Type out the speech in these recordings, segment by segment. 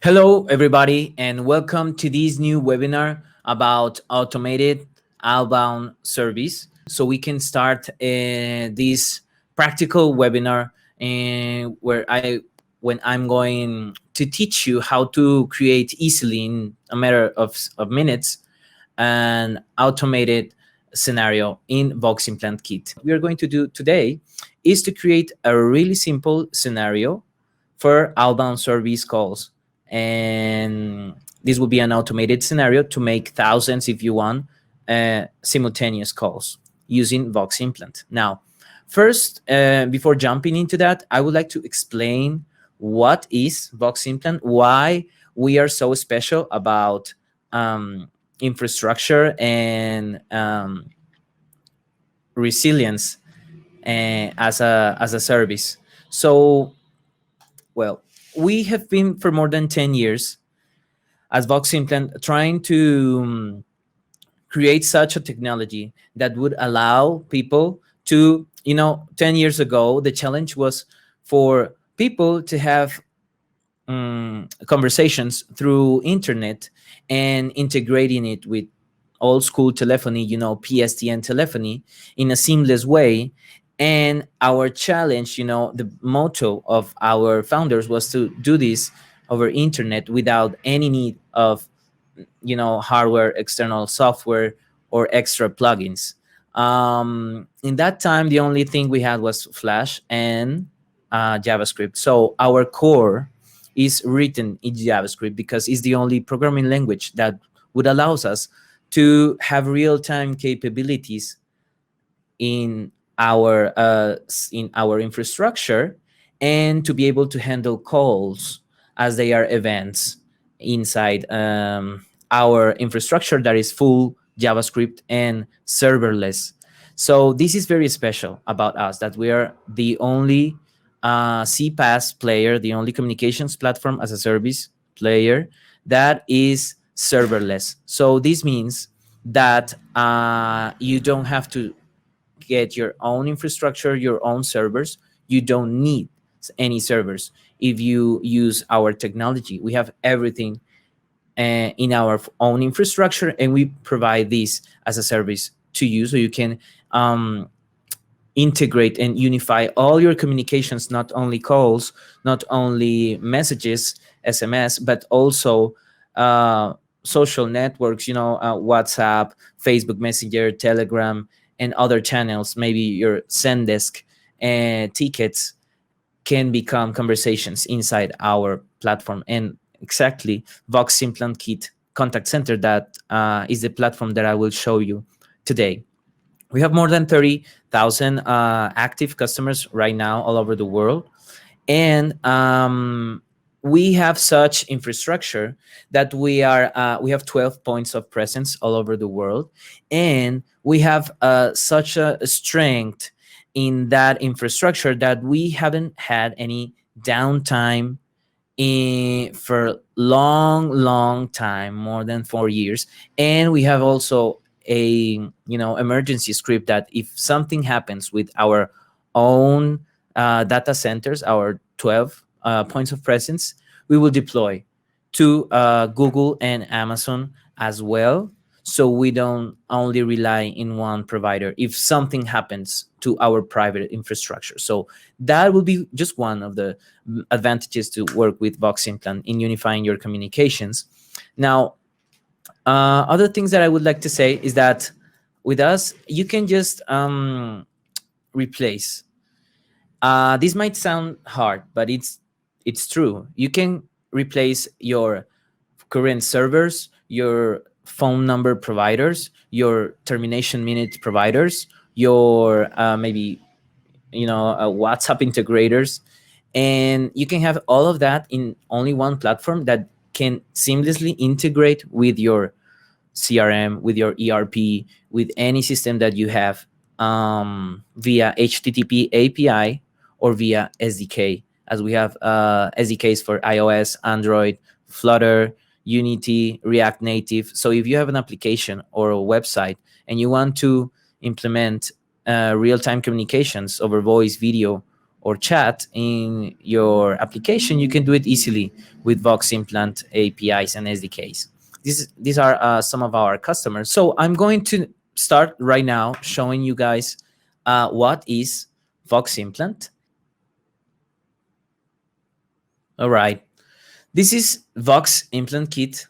Hello, everybody, and welcome to this new webinar about automated outbound service. So we can start this practical webinar when I'm going to teach you how to create easily in a matter of minutes an automated scenario in Vox Implant Kit. What we are going to do today is to create a really simple scenario for outbound service calls. And this will be an automated scenario to make thousands, if you want, simultaneous calls using Vox Implant. Now, first, before jumping into that, I would like to explain what is Vox Implant, why we are so special about infrastructure and resilience as a service. So, well, we have been for more than 10 years as Vox Implant trying to create such a technology that would allow people to, 10 years ago, the challenge was for people to have conversations through internet and integrating it with old school telephony, PSTN telephony in a seamless way. And our challenge, the motto of our founders was to do this over internet without any need of, hardware, external software, or extra plugins. In that time, the only thing we had was Flash and JavaScript. So our core is written in JavaScript because it's the only programming language that would allow us to have real-time capabilities in our infrastructure and to be able to handle calls as they are events inside our infrastructure that is full JavaScript and serverless. So this is very special about us, that we are the only CPaaS player, the only communications platform as a service player that is serverless. So this means that you don't have to get your own infrastructure, your own servers. You don't need any servers if you use our technology. We have everything in our own infrastructure, and we provide this as a service to you, so you can integrate and unify all your communications, not only calls, not only messages, SMS, but also social networks, WhatsApp, Facebook Messenger, Telegram, and other channels. Maybe your Zendesk tickets can become conversations inside our platform. And exactly, Vox Implant Kit Contact Center, that is the platform that I will show you today. We have more than 30,000 active customers right now all over the world. And we have such infrastructure that we have 12 points of presence all over the world. And we have such a strength in that infrastructure that we haven't had any downtime for long time, more than 4 years. And we have also a emergency script that if something happens with our own data centers, our 12 points of presence, we will deploy to Google and Amazon as well. So we don't only rely in one provider if something happens to our private infrastructure. So that will be just one of the advantages to work with Vox Implant in unifying your communications. Now, other things that I would like to say is that with us, you can just replace. This might sound hard, but it's true. You can replace your current servers, your phone number providers, your termination minute providers, your maybe WhatsApp integrators, and you can have all of that in only one platform that can seamlessly integrate with your CRM, with your ERP, with any system that you have via HTTP API or via SDK, as we have SDKs for iOS, Android, Flutter, Unity, React Native. So if you have an application or a website and you want to implement real-time communications over voice, video, or chat in your application, you can do it easily with Vox Implant APIs and SDKs. These are some of our customers. So I'm going to start right now showing you guys what is Vox Implant. All right. This is Vox Implant Kit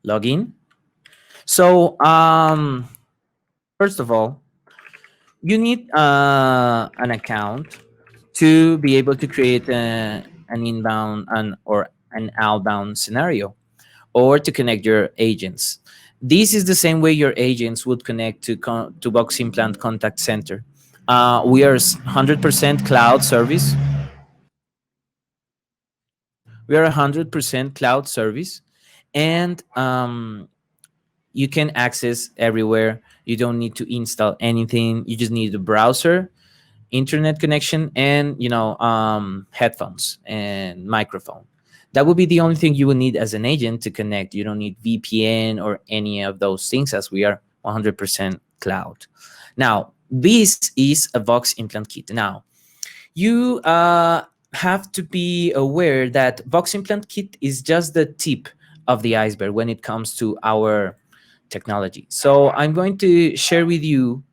login. So first of all, you need an account to be able to create an inbound or an outbound scenario, or to connect your agents. This is the same way your agents would connect to Vox Implant Contact Center. We are 100% cloud service. We are 100% cloud service, and you can access everywhere. You don't need to install anything. You just need a browser, internet connection, and headphones and microphone. That would be the only thing you will need as an agent to connect. You don't need VPN or any of those things, as we are 100% cloud. Now, this is a Vox Implant Kit. Now, you have to be aware that Vox Implant Kit is just the tip of the iceberg when it comes to our technology. So I'm going to share with you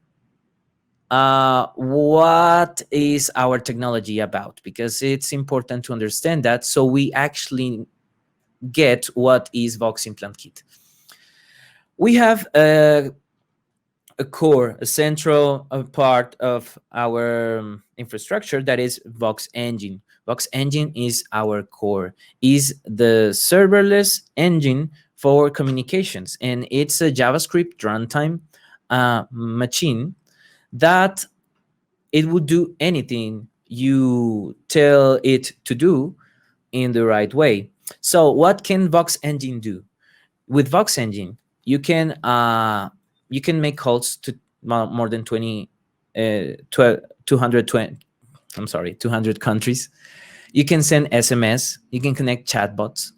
what is our technology about, because it's important to understand that, so we actually get what is Vox Implant Kit. We have a core, a central part of our infrastructure, that is Vox Engine. Vox Engine is our core, is the serverless engine for communications, and it's a JavaScript runtime machine that it would do anything you tell it to do in the right way. So what can Vox Engine do? With Vox Engine, you can make calls to more than 200 countries. You can send SMS. You can connect chatbots.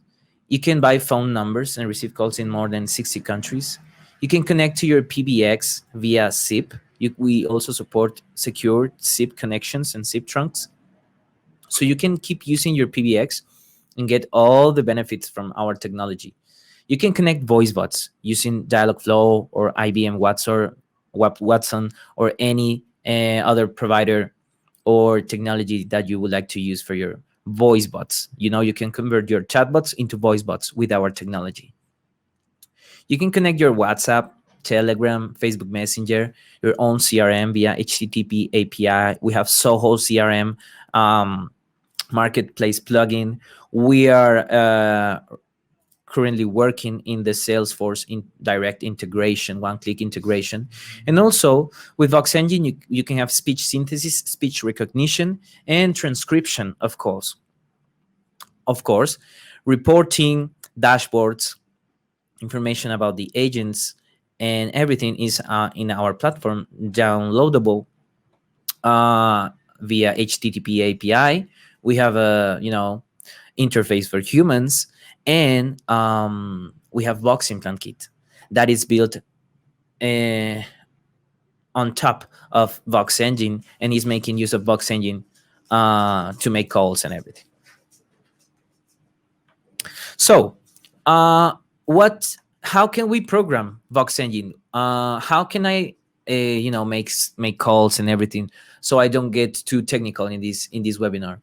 You can buy phone numbers and receive calls in more than 60 countries. You can connect to your PBX via SIP. We also support secure SIP connections and SIP trunks. So you can keep using your PBX and get all the benefits from our technology. You can connect voice bots using Dialogflow or IBM Watson or any other provider or technology that you would like to use for your voice bots. You can convert your chatbots into voice bots with our technology. You can connect your WhatsApp, Telegram, Facebook Messenger, your own CRM via HTTP API. We have Soho CRM, marketplace plugin. We are currently working in the Salesforce direct integration, one-click integration. And also with Vox Engine, you can have speech synthesis, speech recognition, and transcription, of course. Reporting, dashboards, information about the agents, and everything is in our platform, downloadable via HTTP API. We have a interface for humans, and we have Vox Implant Kit that is built on top of Vox Engine, and is making use of Vox Engine to make calls and everything. So how can we program Vox Engine? How can I make calls and everything, so I don't get too technical in this webinar?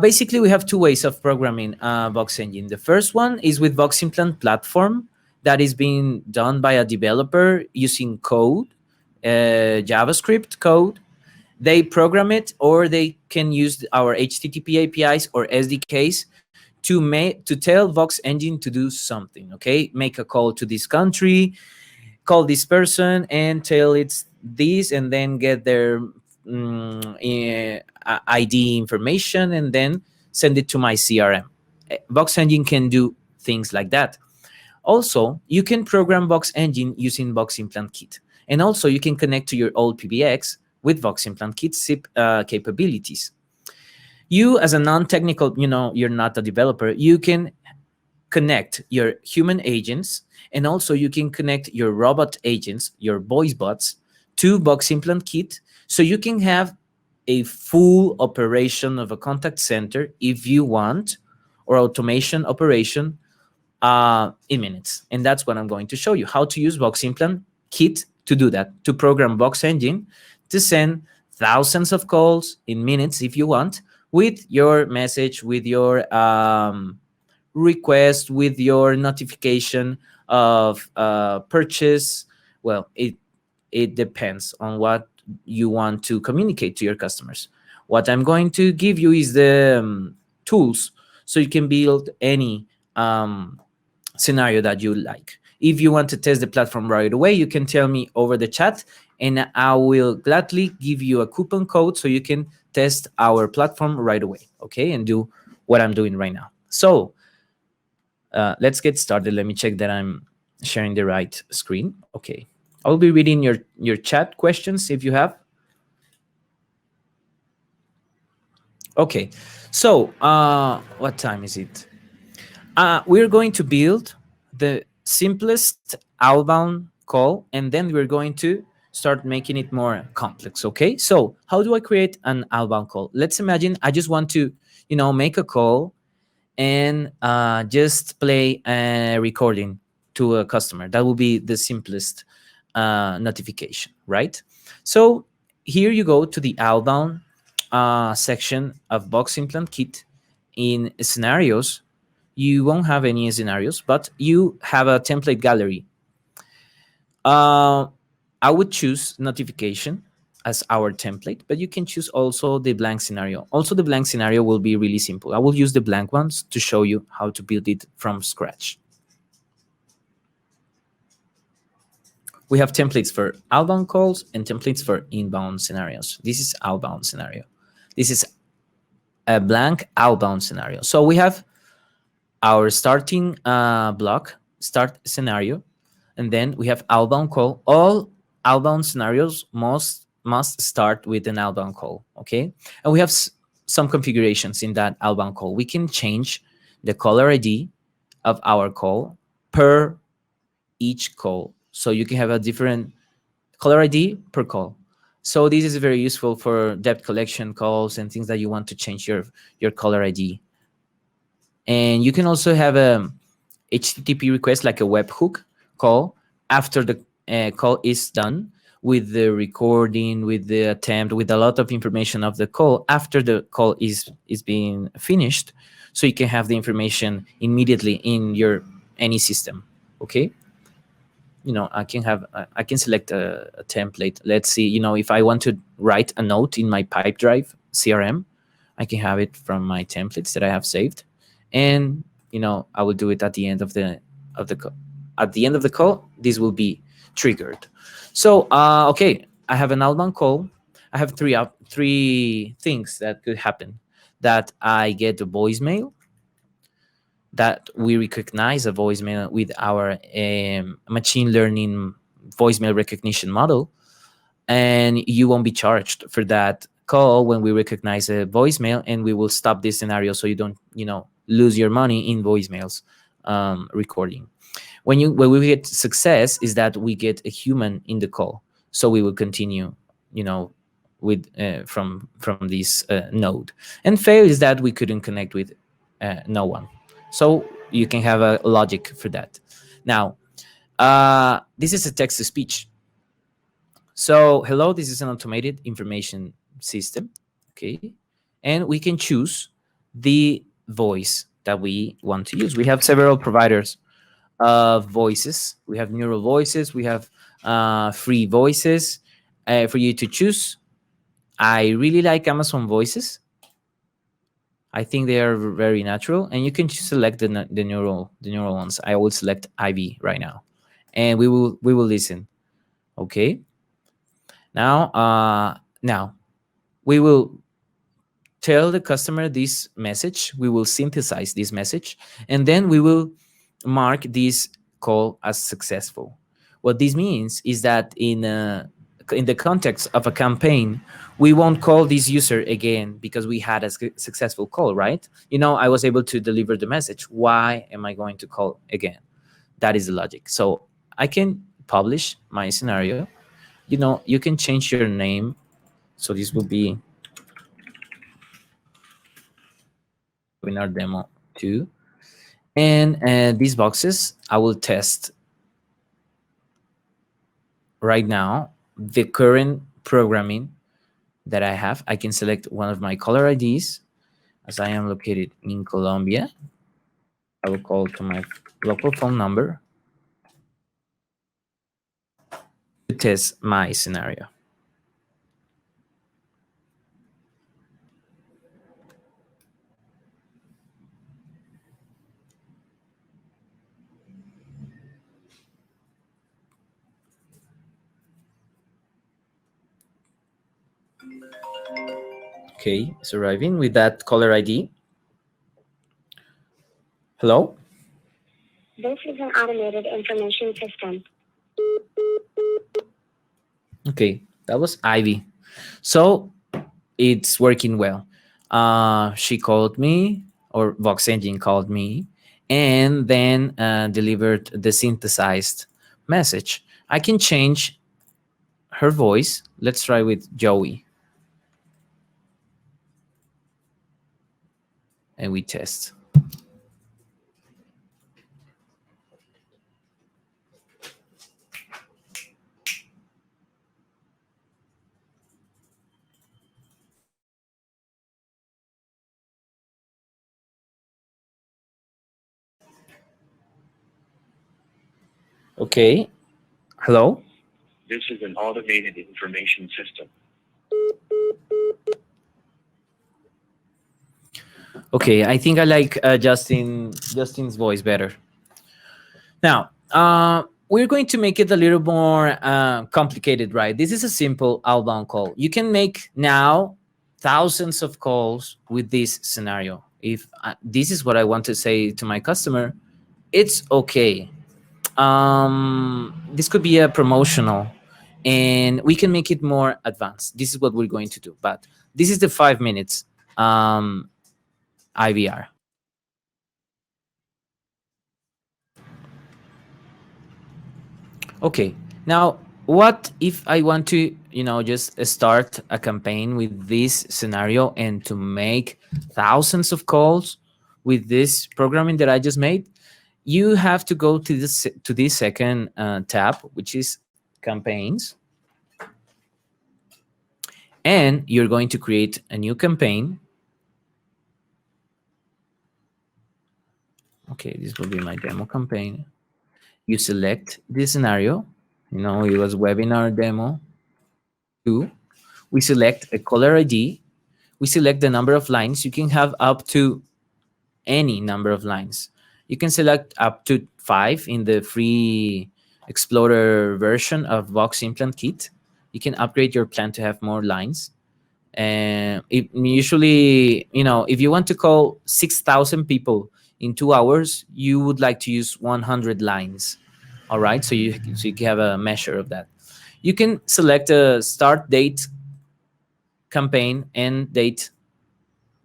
Basically, we have two ways of programming Vox Engine. The first one is with Vox Implant platform, that is being done by a developer using code, JavaScript code. They program it, or they can use our HTTP APIs or SDKs to tell Vox Engine to do something. Okay, make a call to this country, call this person, and tell it's this, and then get their ID information, and then send it to my CRM. Vox Engine can do things like that. Also, you can program Vox Engine using Vox Implant Kit, and also you can connect to your old PBX with Vox Implant Kit SIP capabilities. You, as a non-technical, you're not a developer, you can connect your human agents, and also you can connect your robot agents, your voice bots, to Vox Implant Kit, so you can have a full operation of a contact center if you want, or automation operation in minutes. And that's what I'm going to show you, how to use Vox Implant Kit to do that, to program Vox Engine to send thousands of calls in minutes if you want, with your message, with your request, with your notification of purchase. Well, it depends on what you want to communicate to your customers. What I'm going to give you is the tools so you can build any scenario that you like. If you want to test the platform right away, you can tell me over the chat, and I will gladly give you a coupon code so you can test our platform right away, okay, and do what I'm doing right now. So let's get started. Let me check that I'm sharing the right screen. Okay, I'll be reading your chat questions if you have. Okay, so what time is it? We're going to build the simplest outbound call, and then we're going to start making it more complex, okay? So how do I create an outbound call? Let's imagine I just want to, make a call and just play a recording to a customer. That will be the simplest notification, right? So here you go to the outbound section of Vox Implant Kit. In scenarios, you won't have any scenarios, but you have a template gallery. I would choose notification as our template, but you can choose also the blank scenario. Also, the blank scenario will be really simple. I will use the blank ones to show you how to build it from scratch. We have templates for outbound calls and templates for inbound scenarios. This is outbound scenario. This is a blank outbound scenario. So we have our starting block, start scenario, and then we have outbound call. All outbound scenarios must start with an outbound call, okay? And we have some configurations in that outbound call. We can change the caller ID of our call per each call. So you can have a different caller ID per call. So this is very useful for debt collection calls and things that you want to change your caller ID. And you can also have a HTTP request, like a webhook call, after the call is done, with the recording, with the attempt, with a lot of information of the call after the call is being finished, so you can have the information immediately in your any system, okay? I can select a template. Let's see, if I want to write a note in my Pipedrive CRM, I can have it from my templates that I have saved, and I will do it at the end of the call. At the end of the call, this will be triggered. So okay, I have an outbound call. I have three things that could happen: that I get a voicemail, that we recognize a voicemail with our machine learning voicemail recognition model, and you won't be charged for that call when we recognize a voicemail, and we will stop this scenario so you don't lose your money in voicemails recording. When we get success is that we get a human in the call, so we will continue with from this node. And fail is that we couldn't connect with no one. So you can have a logic for that. Now, this is a text-to-speech. So hello, this is an automated information system, okay? And we can choose the voice that we want to use. We have several providers of voices. We have neural voices. We have free voices for you to choose. I really like Amazon Voices. I think they are very natural, and you can select the neural ones. I will select IV right now, and we will listen. Okay. Now we will tell the customer this message. We will synthesize this message, and then we will mark this call as successful. What this means is that in the context of a campaign, we won't call this user again because we had a successful call, right? I was able to deliver the message. Why am I going to call again? That is the logic. So I can publish my scenario. You can change your name. So this will be webinar demo 2. And these boxes, I will test right now the current programming that I have. I can select one of my caller IDs. As I am located in Colombia, I will call to my local phone number to test my scenario. Okay, it's arriving with that caller ID. Hello? This is an automated information system. Okay, that was Ivy. So it's working well. She called me, or Vox Engine called me, and then delivered the synthesized message. I can change her voice. Let's try with Joey. And we test. Okay. Hello? This is an automated information system. Okay, I think I like Justin's voice better. Now, we're going to make it a little more complicated, right? This is a simple outbound call. You can make now thousands of calls with this scenario. If this is what I want to say to my customer, it's okay. This could be a promotional, and we can make it more advanced. This is what we're going to do. But this is the 5 minutes IVR. Okay, now what if I want to, just start a campaign with this scenario and to make thousands of calls with this programming that I just made? You have to go to this second tab, which is campaigns, and you're going to create a new campaign. Okay, this will be my demo campaign. You select this scenario. It was webinar demo 2. We select a caller ID. We select the number of lines. You can have up to any number of lines. You can select up to 5 in the free Explorer version of Vox Implant Kit. You can upgrade your plan to have more lines. And usually, if you want to call 6,000 people in 2 hours, you would like to use 100 lines. All right, so you can have a measure of that. You can select a start date campaign, end date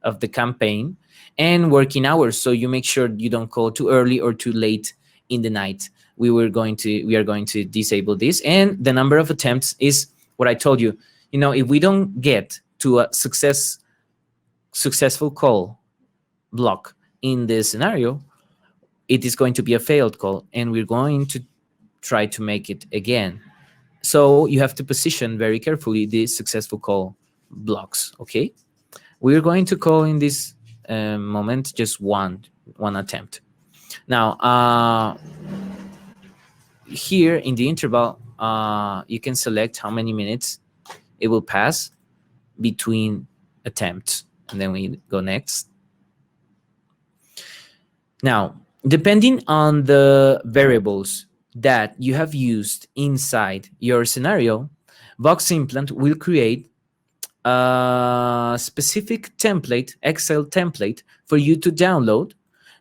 of the campaign, and working hours, so you make sure you don't call too early or too late in the night. We are going to disable this, and the number of attempts is what I told you. If we don't get to a successful call block in this scenario, it is going to be a failed call, and we're going to try to make it again. So you have to position very carefully the successful call blocks. Okay, we're going to call in this moment just one attempt. Now, here in the interval, you can select how many minutes it will pass between attempts, and then we go next. Now, depending on the variables that you have used inside your scenario, Vox Implant will create a specific template, Excel template, for you to download,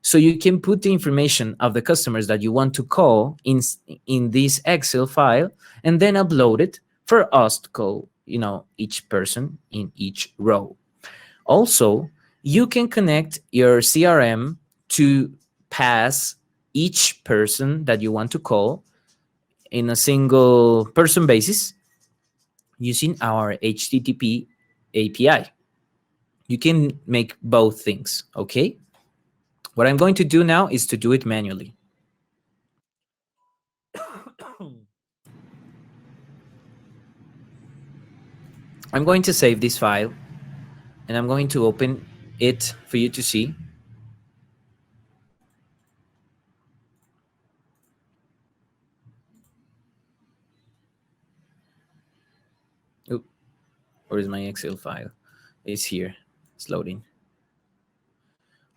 so you can put the information of the customers that you want to call in this Excel file, and then upload it for us to call, each person in each row. Also, you can connect your CRM to pass each person that you want to call in a single person basis using our HTTP API. You can make both things, okay? What I'm going to do now is to do it manually. I'm going to save this file and I'm going to open it for you to see. Oop, where is my Excel file? It's here. It's loading.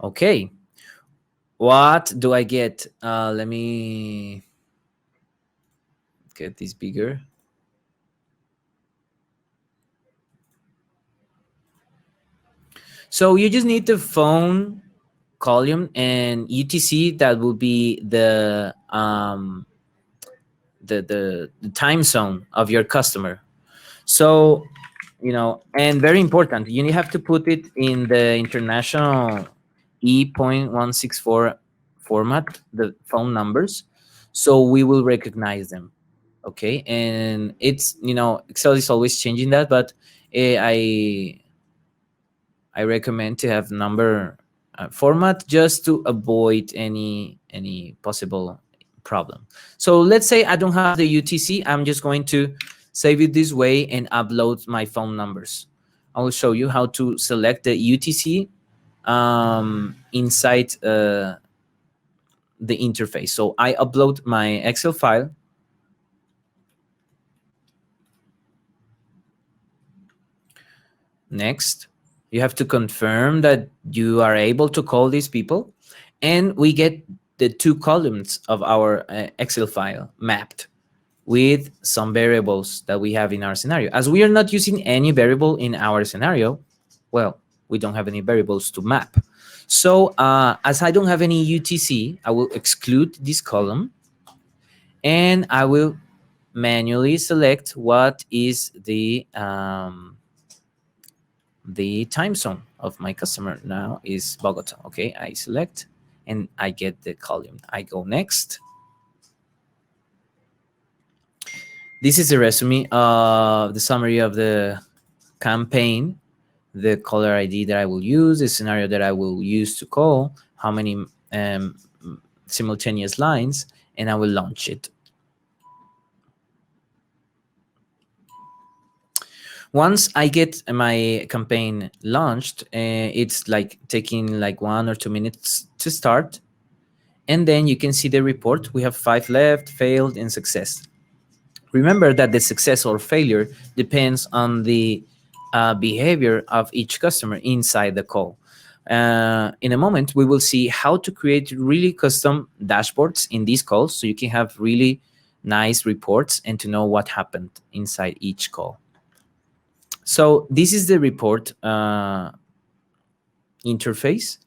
Okay. What do I get? Let me get this bigger. So you just need the phone column and UTC. That will be the time zone of your customer. So, and very important, you have to put it in the international E.164 format, the phone numbers, so we will recognize them. Okay, and it's Excel is always changing that, but I recommend to have number format just to avoid any possible problem. So let's say I don't have the UTC. I'm just going to save it this way and upload my phone numbers. I will show you how to select the UTC inside the interface. So I upload my Excel file. Next, you have to confirm that you are able to call these people, and we get the two columns of our Excel file mapped with some variables that we have in our scenario. As we are not using any variable in our scenario, well, we don't have any variables to map. So as I don't have any UTC, I will exclude this column and I will manually select what is the time zone of my customer. Now is Bogota. Okay, I select and I get the column. I go next. This is the resume of the summary of the campaign, the caller ID that I will use, the scenario that I will use to call, how many simultaneous lines, and I will launch it. Once I get my campaign launched, it's like taking like 1 or 2 minutes to start. And then you can see the report. We have 5 left, failed, and success. Remember that the success or failure depends on the behavior of each customer inside the call. In a moment, we will see how to create really custom dashboards in these calls so you can have really nice reports and to know what happened inside each call. So this is the report interface.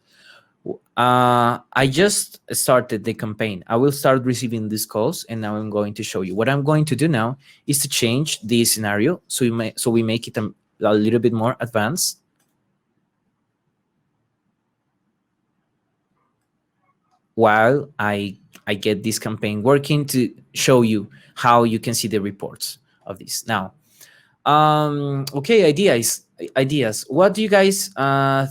I just started the campaign. I will start receiving these calls, and now I'm going to show you. What I'm going to do now is to change the scenario so we make it a little bit more advanced. While I get this campaign working to show you how you can see the reports of this. Now, okay, ideas. What do you guys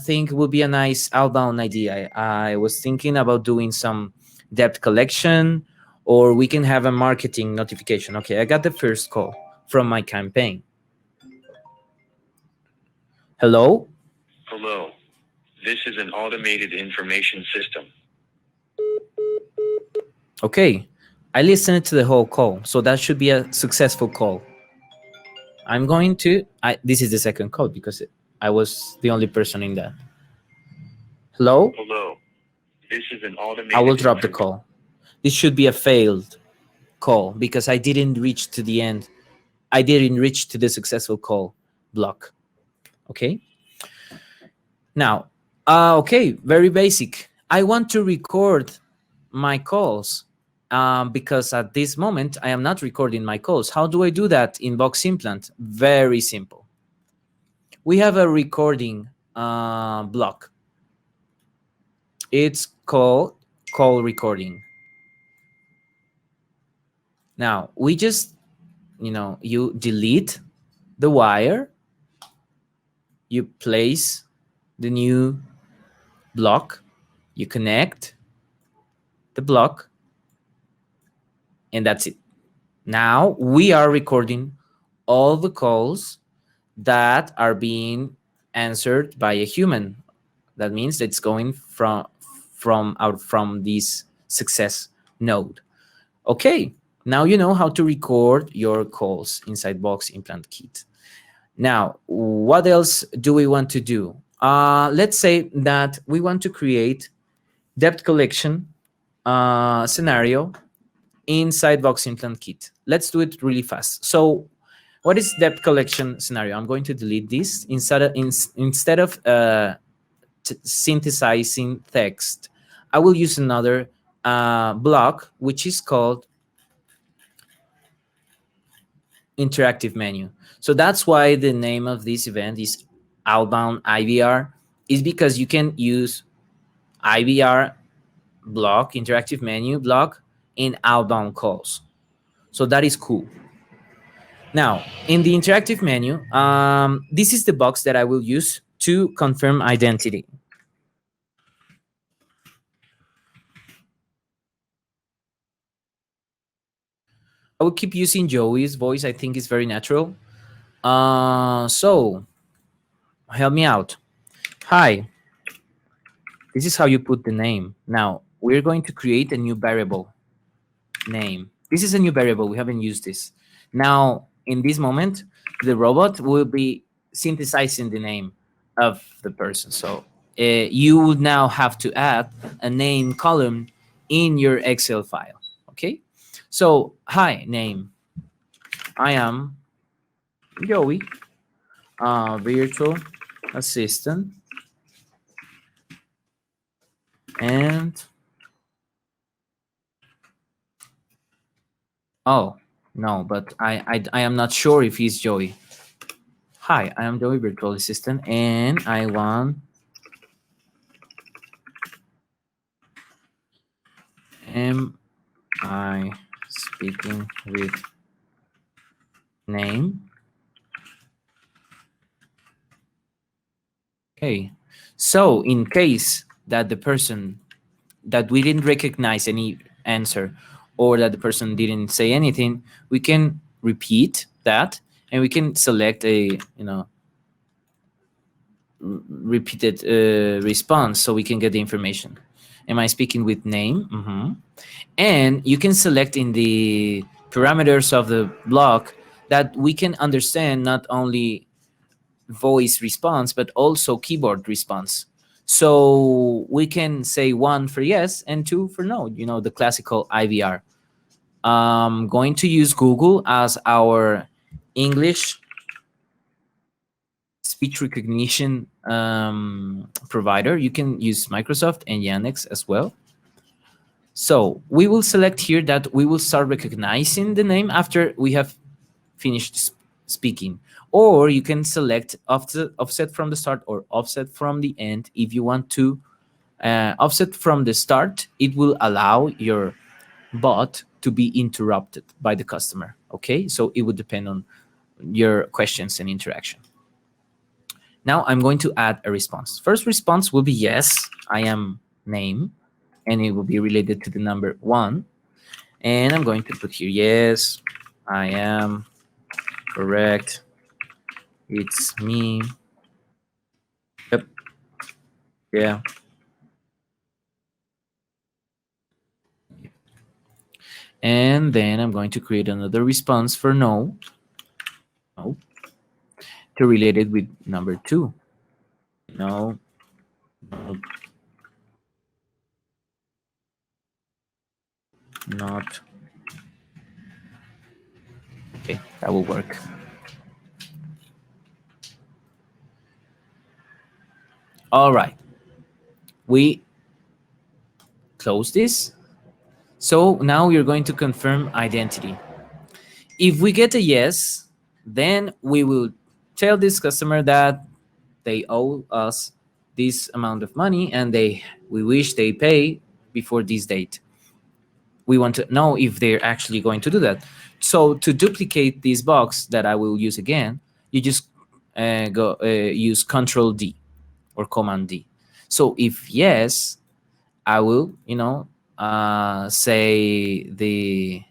think would be a nice outbound idea? I was thinking about doing some debt collection, or we can have a marketing notification. Okay, I got the first call from my campaign. Hello? Hello. This is an automated information system. Okay, I listened to the whole call, so that should be a successful call. I'm going to, this is the second call because I was the only person in that. Hello? Hello. This is an automated. I will drop the call. This should be a failed call because I didn't reach to the end. I didn't reach to the successful call block. Okay. Now, okay, very basic. I want to record my calls because at this moment I am not recording my calls. How do I do that in Vox Implant? Very simple. We have a recording block. It's called call recording. Now we just, you delete the wire, you place the new block, You connect the block, and that's it. Now we are recording all the calls that are being answered by a human. That means it's going from this success node. Okay, now you know how to record your calls inside Vox Implant Kit. Now, what else do we want to do? Let's say that we want to create debt collection scenario inside Vox Implant Kit. Let's do it really fast. So what is debt collection scenario? I'm going to delete this. Instead of synthesizing text, I will use another block, which is called interactive menu. So that's why the name of this event is Outbound IVR, is because you can use IVR block, interactive menu block, in outbound calls. So that is cool. Now, in the interactive menu, this is the box that I will use to confirm identity. I will keep using Joey's voice. I think it's very natural. So help me out. Hi, this is how you put the name. Now we're going to create a new variable name. This is a new variable. We haven't used this. Now, in this moment, the robot will be synthesizing the name of the person. So you would now have to add a name column in your Excel file. Okay. So, hi, name. I am Joey, virtual assistant, and oh no, but I am not sure if he's Joey. Hi, I am Joey, virtual assistant, and I want am I speaking with name? Okay, so in case that the person that we didn't recognize any answer, or that the person didn't say anything, we can repeat that, and we can select a repeated response so we can get the information. Am I speaking with name? And you can select in the parameters of the block that we can understand not only voice response but also keyboard response. So we can say 1 for yes and 2 for no, the classical IVR. I'm going to use Google as our English speech recognition provider. You can use Microsoft and Yandex as well. So we will select here that we will start recognizing the name after we have finished speaking. Or you can select offset from the start or offset from the end. If you want to offset from the start, it will allow your bot to be interrupted by the customer. Okay, so it would depend on your questions and interaction. Now I'm going to add a response. First response will be yes, I am name, and it will be related to the number 1. And I'm going to put here, yes, I am correct. It's me. Yep. Yeah. And then I'm going to create another response for no. No. To relate it with number 2. No. No. Not. Okay, that will work. All right. We close this. So now we're going to confirm identity. If we get a yes, then we will tell this customer that they owe us this amount of money and we wish they pay before this date. We want to know if they're actually going to do that. So to duplicate this box that I will use again, you just use Control D or Command D. So if yes, I will, say the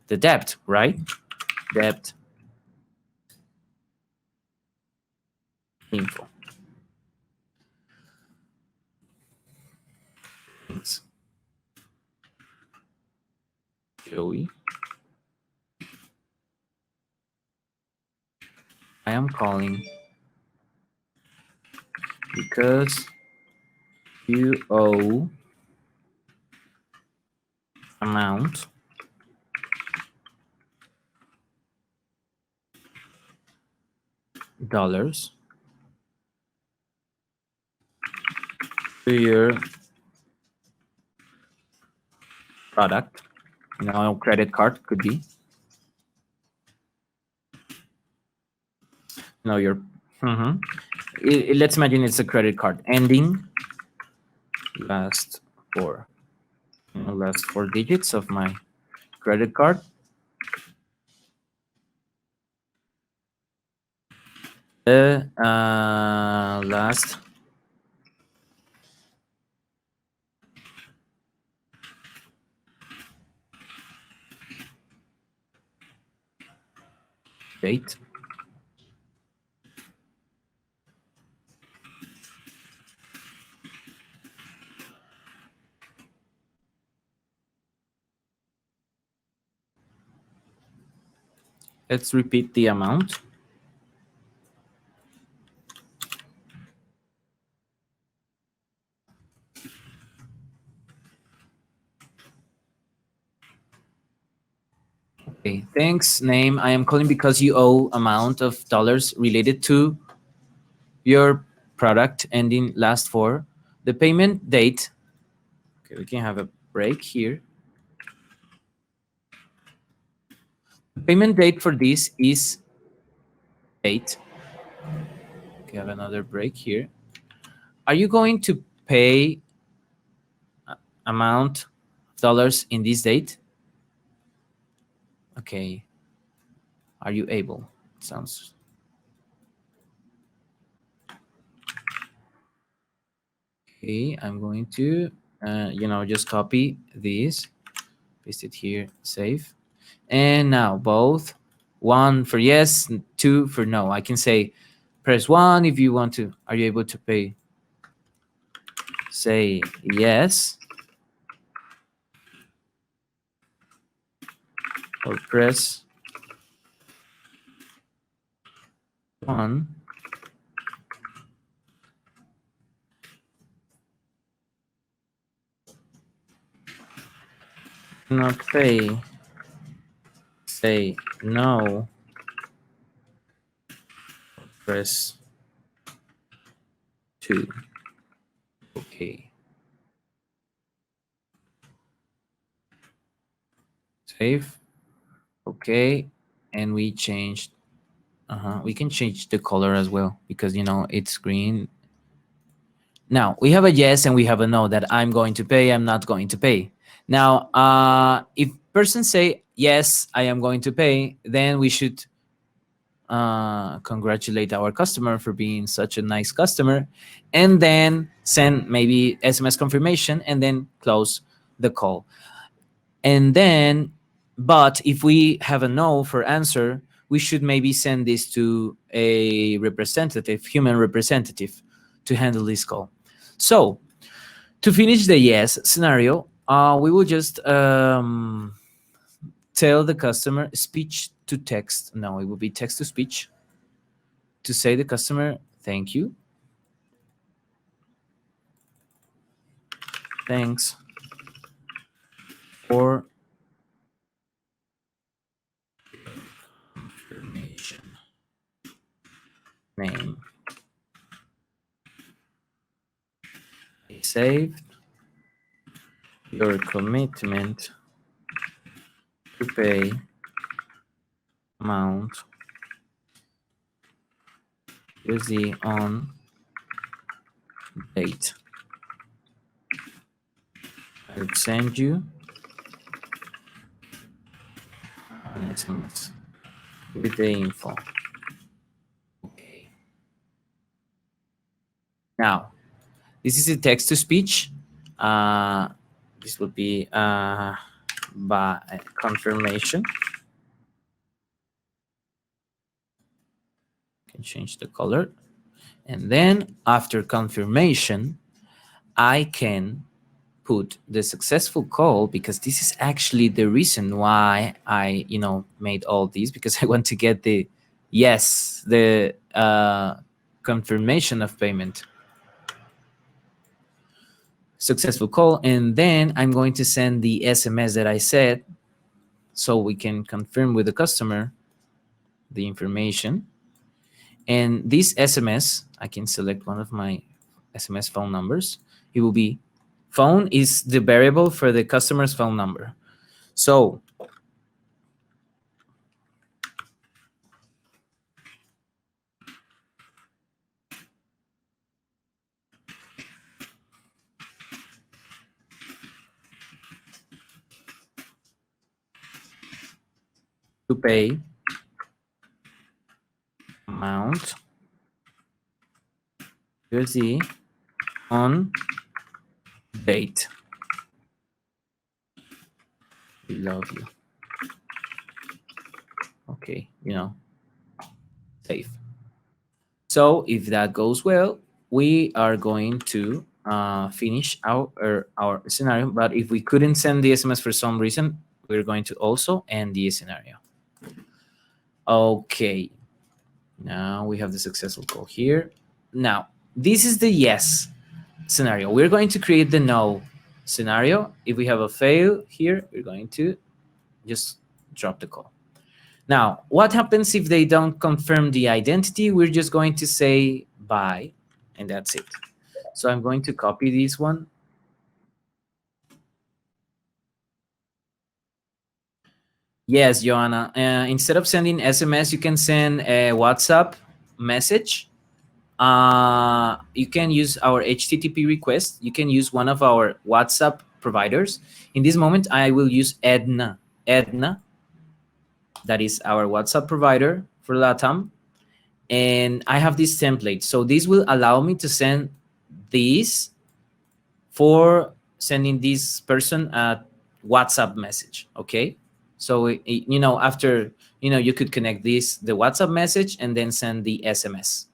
debt, right? Debt info. Thanks, Joey. I am calling because you owe amount dollars to your product. Credit card could be. Your. Let's imagine it's a credit card ending last four digits of my credit card. Last date. Let's repeat the amount. Okay, thanks, name. I am calling because you owe amount of dollars related to your product ending last four. The payment date. Okay, we can have a break here. The payment date for this is date. Okay, have another break here. Are you going to pay amount of dollars in this date? Okay. Are you able? Sounds. Okay, I'm going to, just copy this, paste it here, save. And now both, 1 for yes, 2 for no. I can say press 1 if you want to. Are you able to pay? Say yes. Or press 1. Not pay. Say no. Press 2. Okay. Save. Okay. And we changed. We can change the color as well because it's green. Now we have a yes and we have a no that I'm going to pay, I'm not going to pay. Now, if persons say yes, I am going to pay, then we should congratulate our customer for being such a nice customer, and then send maybe SMS confirmation and then close the call. And then, but if we have a no for answer, we should maybe send this to a representative, human representative, to handle this call. So to finish the yes scenario, we will just tell the customer speech to text. No, it will be text to speech to say the customer, thank you. Thanks for information. Name. I saved your commitment to pay amount USD on date. I'll send you an SMS with the info. Okay. Now, this is a text to speech. This would be by confirmation. Can change the color. And then after confirmation, I can put the successful call, because this is actually the reason why I, made all these, because I want to get the yes, the confirmation of payment. Successful call, and then I'm going to send the SMS that I said, so we can confirm with the customer the information. And this SMS, I can select one of my SMS phone numbers. It will be, phone is the variable for the customer's phone number. So to pay amount USD on date. We love you. Okay, safe. So if that goes well, we are going to finish our scenario. But if we couldn't send the SMS for some reason, we're going to also end the scenario. Okay. Now we have the successful call here. Now, this is the yes scenario. We're going to create the no scenario. If we have a fail here, we're going to just drop the call. Now, what happens if they don't confirm the identity? We're just going to say bye, and that's it. So I'm going to copy this one. Yes, Joanna. Instead of sending SMS, you can send a WhatsApp message. You can use our HTTP request. You can use one of our WhatsApp providers. In this moment, I will use Edna. Edna, that is our WhatsApp provider for LATAM. And I have this template. So this will allow me to send this for sending this person a WhatsApp message, okay? So, after, you could connect the WhatsApp message and then send the SMS.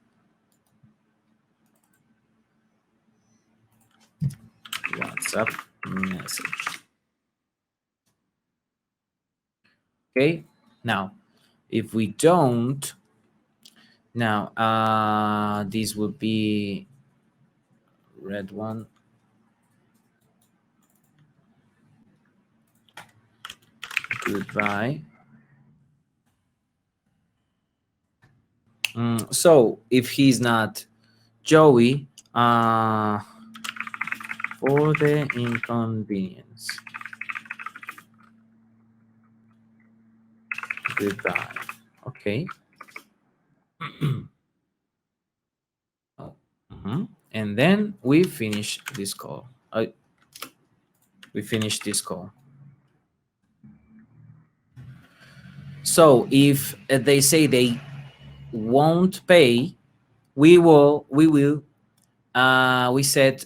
WhatsApp message. Okay, now, if we don't, now, this would be red one. Goodbye. So if he's not Joey, for the inconvenience, goodbye. Okay. And then we finish this call. We finish this call. So if they say they won't pay, we said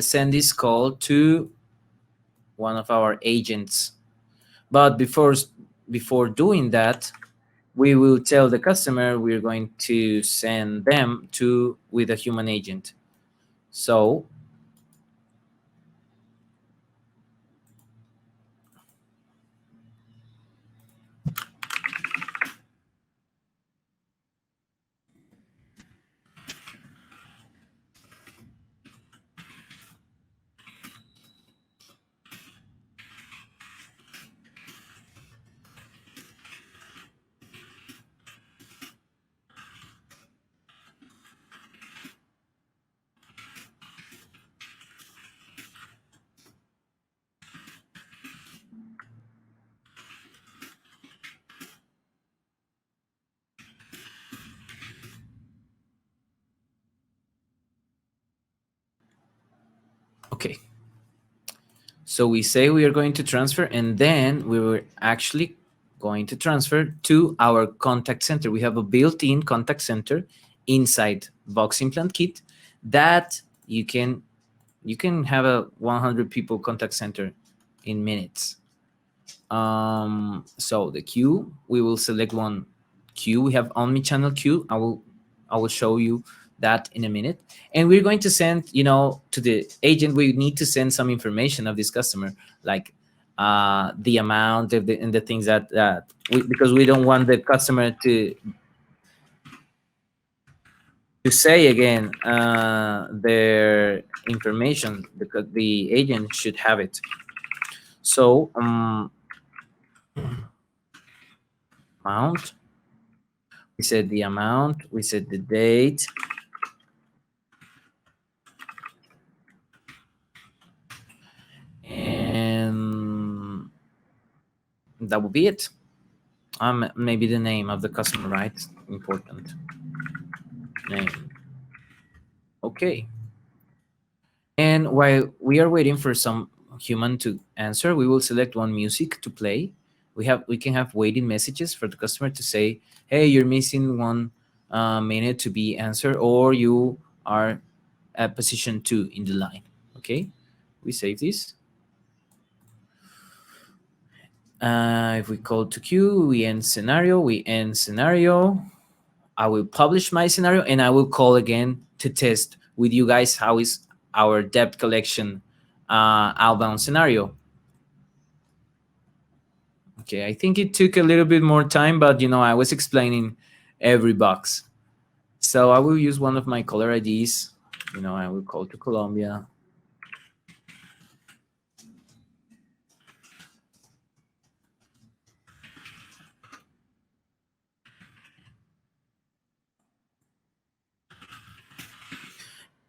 send this call to one of our agents. But before doing that, we will tell the customer we're going to send them with a human agent. So okay. So we say we are going to transfer, and then we were actually going to transfer to our contact center. We have a built-in contact center inside Vox Implant Kit that you can have a 100 people contact center in minutes. So the queue, we will select one queue. We have omni-channel queue. I will show you that in a minute. And we're going to send, to the agent, we need to send some information of this customer, like the amount of and the things that because we don't want the customer to say again their information, because the agent should have it. So amount, we said the amount, we said the date, and that will be it. Maybe the name of the customer, right? Important name. Okay. And while we are waiting for some human to answer, we will select one music to play. We can have waiting messages for the customer to say, hey, you're missing 1 minute to be answered, or you are at position 2 in the line. Okay, we save this. If we call to queue, we end scenario. I will publish my scenario, and I will call again to test with you guys how is our debt collection outbound scenario. Okay, I think it took a little bit more time, but I was explaining every box. So I will use one of my caller IDs. I will call to Colombia.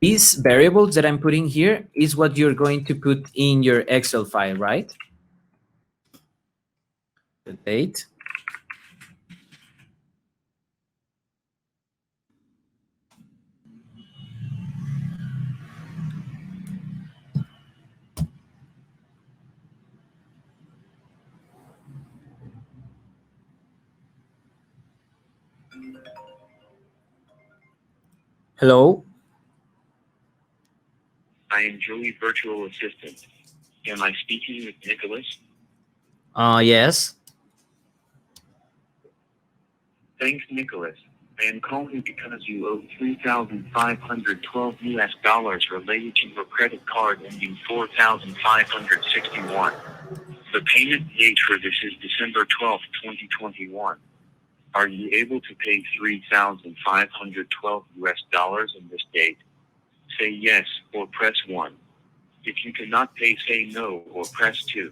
These variables that I'm putting here is what you're going to put in your Excel file, right? The date. Hello? I am Joey Virtual Assistant. Am I speaking with Nickolas? Yes. Thanks, Nickolas. I am calling because you owe $3,512 related to your credit card ending 4,561. The payment date for this is December 12th, 2021. Are you able to pay $3,512 in this date? Say yes or press 1. If you cannot pay, say no or press 2.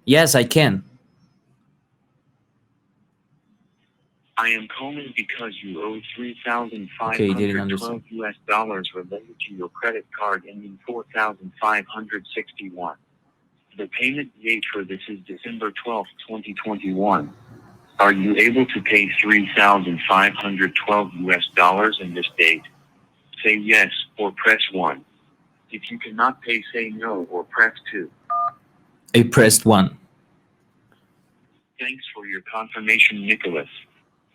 Yes, I can. I am calling because you owe $3,512 related to your credit card ending 4,561. The payment date for this is December 12th, 2021. Are you able to pay $3,512 in this date? Say yes or press 1. If you cannot pay, say no or press 2. I pressed 1. Thanks for your confirmation, Nickolas.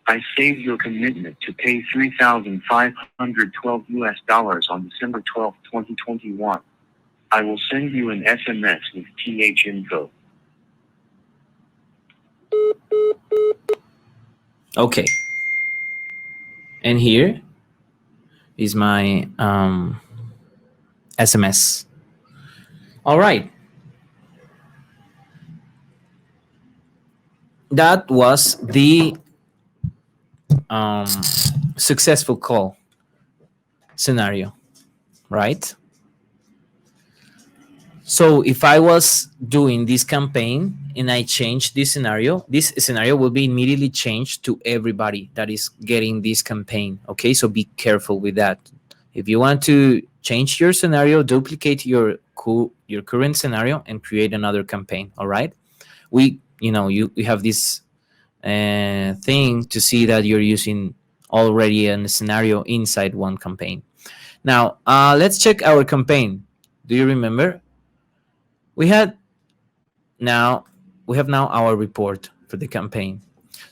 I saved your commitment to pay $3,512 on December 12th, 2021. I will send you an SMS with TH info. Okay. And here is my SMS. All right. That was the successful call scenario, right? So if I was doing this campaign and I change this scenario will be immediately changed to everybody that is getting this campaign. Okay, so be careful with that. If you want to change your scenario, duplicate your current scenario and create another campaign. All right, you have this thing to see that you're using already a scenario inside one campaign. Now let's check our campaign. Do you remember? We have now our report for the campaign.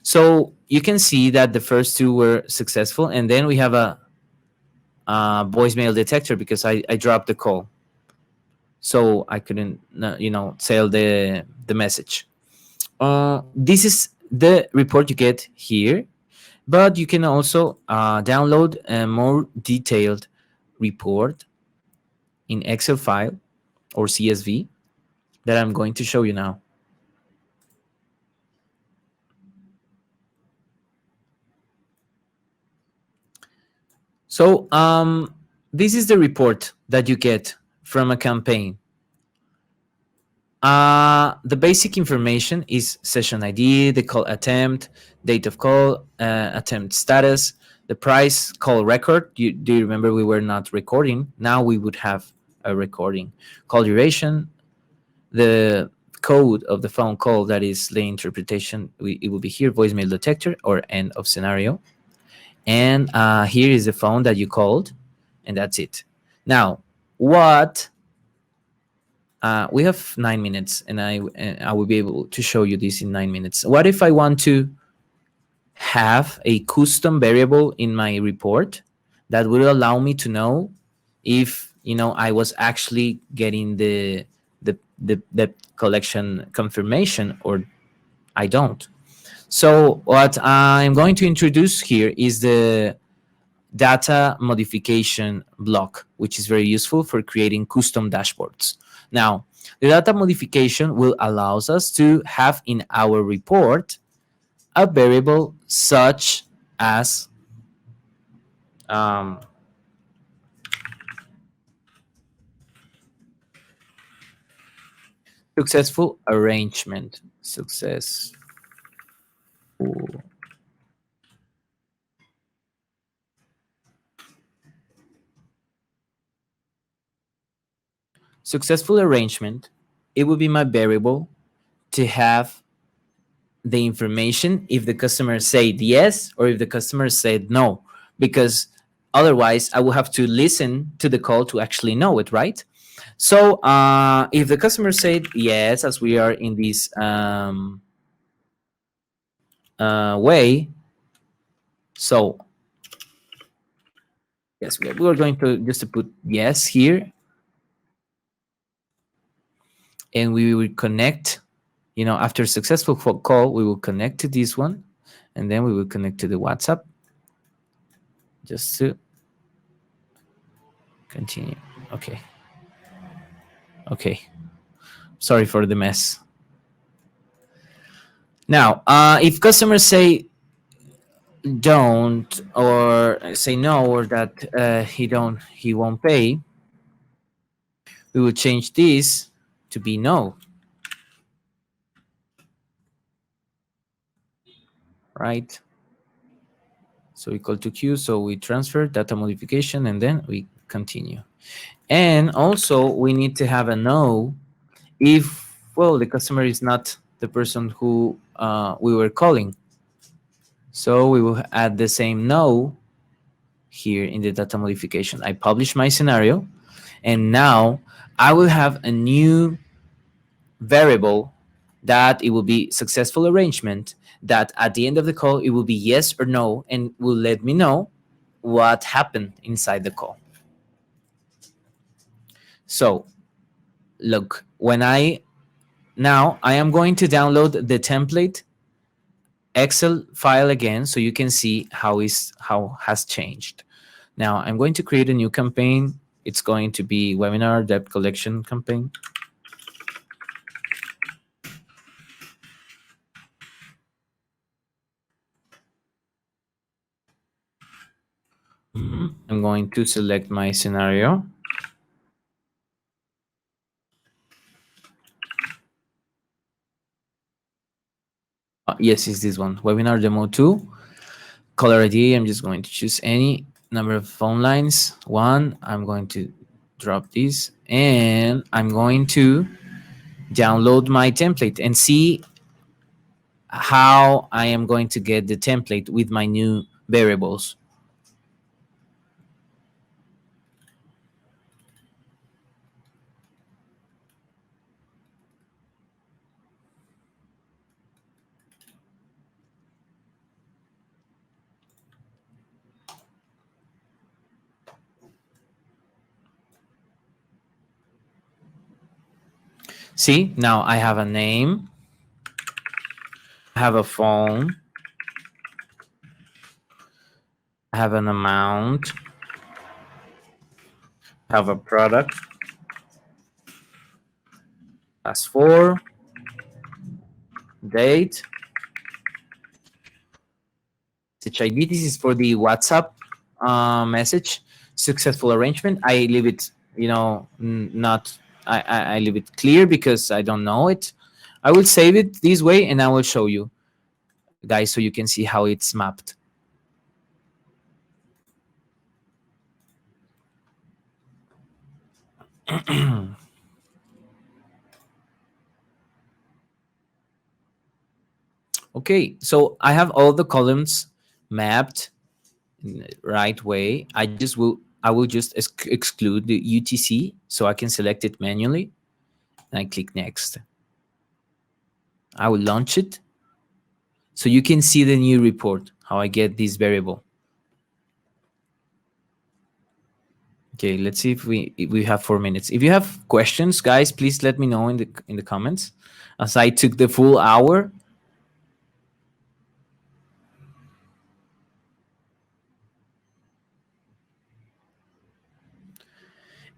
So you can see that the first 2 were successful, and then we have a voicemail detector because I dropped the call. so I couldn't, sell the message. This is the report you get here, but you can also download a more detailed report in Excel file or CSV that I'm going to show you now. So this is the report that you get from a campaign. The basic information is session ID, the call attempt, date of call, attempt status, the price, call record. Do you remember we were not recording? Now we would have a recording. Call duration, the code of the phone call, that is the interpretation. It will be here, voicemail detector or end of scenario. And here is the phone that you called, and that's it. Now, what we have 9 minutes, and I will be able to show you this in 9 minutes. What if I want to have a custom variable in my report that will allow me to know if I was actually getting the collection confirmation or I don't? So what I'm going to introduce here is the data modification block, which is very useful for creating custom dashboards. Now, the data modification will allows us to have in our report a variable such as successful arrangement. Successful arrangement, it will be my variable to have the information if the customer said yes or if the customer said no, because otherwise I will have to listen to the call to actually know it, right? So if the customer said yes, as we are in this way, so yes, we are going to just to put yes here, and we will connect. After successful call, we will connect to this one, and then we will connect to the WhatsApp just to continue. Okay, sorry for the mess. Now if customers say don't or say no, or that he won't pay, we will change this to be no, right? So equal to Q, so we transfer data modification and then we continue. And also we need to have a no if, well, the customer is not the person who we were calling. So we will add the same no here in the data modification. I publish my scenario, and now I will have a new variable that it will be successful arrangement, that at the end of the call it will be yes or no, and will let me know what happened inside the call. So look, now I am going to download the template Excel file again, so you can see how has changed. Now I'm going to create a new campaign. It's going to be webinar debt collection campaign. I'm going to select my scenario. Yes, it's this one, webinar demo 2. Caller ID, I'm just going to choose any number of phone lines. 1, I'm going to drop this, and I'm going to download my template and see how I am going to get the template with my new variables. See, now I have a name, I have a phone, I have an amount, I have a product, as for, date, message ID. This is for the WhatsApp message. Successful arrangement. I leave it, not. I leave it clear because I don't know it. I will save it this way, and I will show you, guys, so you can see how it's mapped. Okay, so I have all the columns mapped in the right way. I will just exclude the UTC so I can select it manually. And I click next. I will launch it so you can see the new report, how I get this variable. Okay, let's see if we have 4 minutes. If you have questions, guys, please let me know in the comments, as I took the full hour.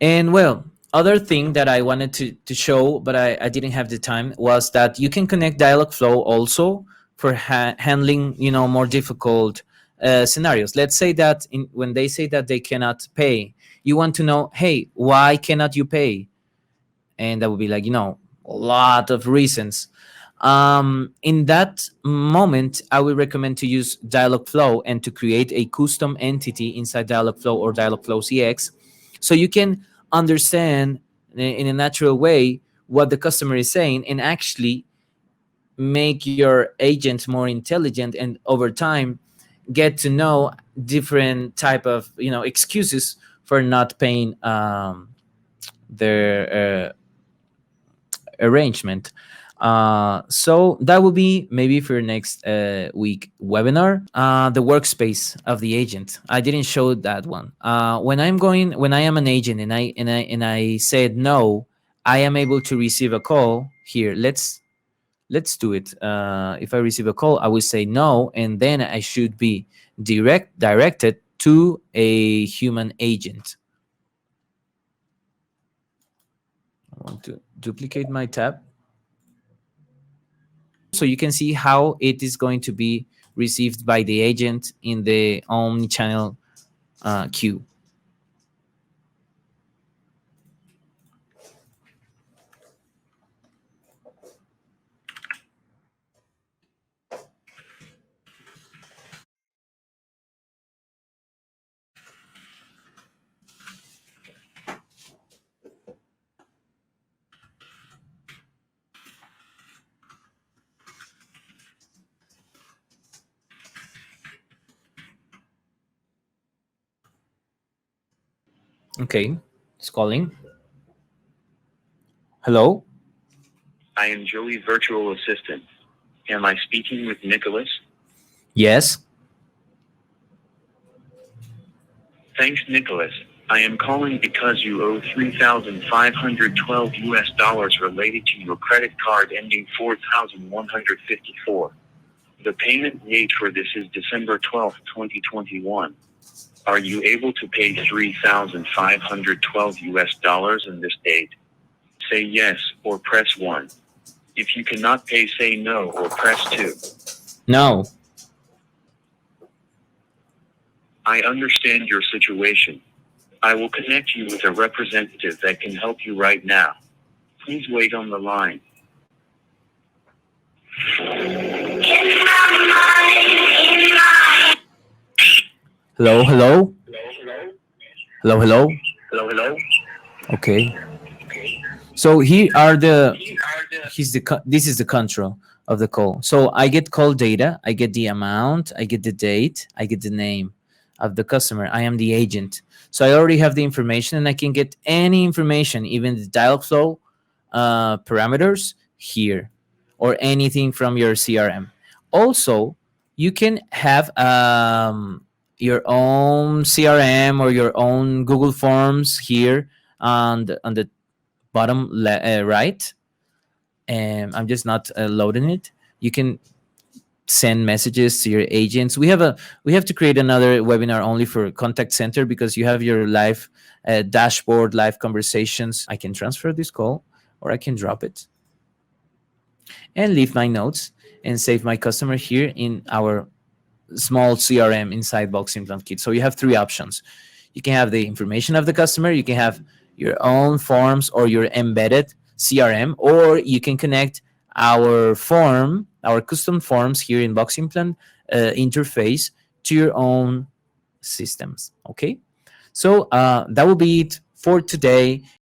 And well, other thing that I wanted to show, but I didn't have the time, was that you can connect Dialogflow also for handling more difficult scenarios. Let's say that when they say that they cannot pay, you want to know, hey, why cannot you pay? And that would be like, a lot of reasons. In that moment, I would recommend to use Dialogflow and to create a custom entity inside Dialogflow or Dialogflow CX, so you can understand in a natural way what the customer is saying and actually make your agent more intelligent, and over time get to know different type of excuses for not paying their arrangement. So that will be maybe for next week webinar. The workspace of the agent. I didn't show that one. When I am an agent and I said no, I am able to receive a call here. Let's do it. If I receive a call, I will say no, and then I should be directed to a human agent. I want to duplicate my tab so you can see how it is going to be received by the agent in the omni-channel queue. Okay, it's calling. Hello? I am Joey, virtual assistant. Am I speaking with Nickolas? Yes. Thanks, Nickolas. I am calling because you owe $3,512 related to your credit card ending 4,154. The payment date for this is December 12th, 2021. Are you able to pay $3,512 in this date? Say yes or press 1. If you cannot pay, say no or press 2. No. I understand your situation. I will connect you with a representative that can help you right now. Please wait on the line. Hello, hello? Hello, hello? Hello, hello? Okay. So here are this is the control of the call. So I get call data, I get the amount, I get the date, I get the name of the customer. I am the agent. So I already have the information, and I can get any information, even the Dialogflow parameters here, or anything from your CRM. Also, you can have your own CRM or your own Google Forms here on the bottom right. and I'm just not loading it. You can send messages to your agents. We have to create another webinar only for contact center, because you have your live dashboard, live conversations. I can transfer this call, or I can drop it and leave my notes and save my customer here in our small CRM inside Vox Implant Kit. So you have three options. You can have the information of the customer, you can have your own forms or your embedded CRM, or you can connect our custom forms here in Vox Implant interface to your own systems. Okay, so that will be it for today.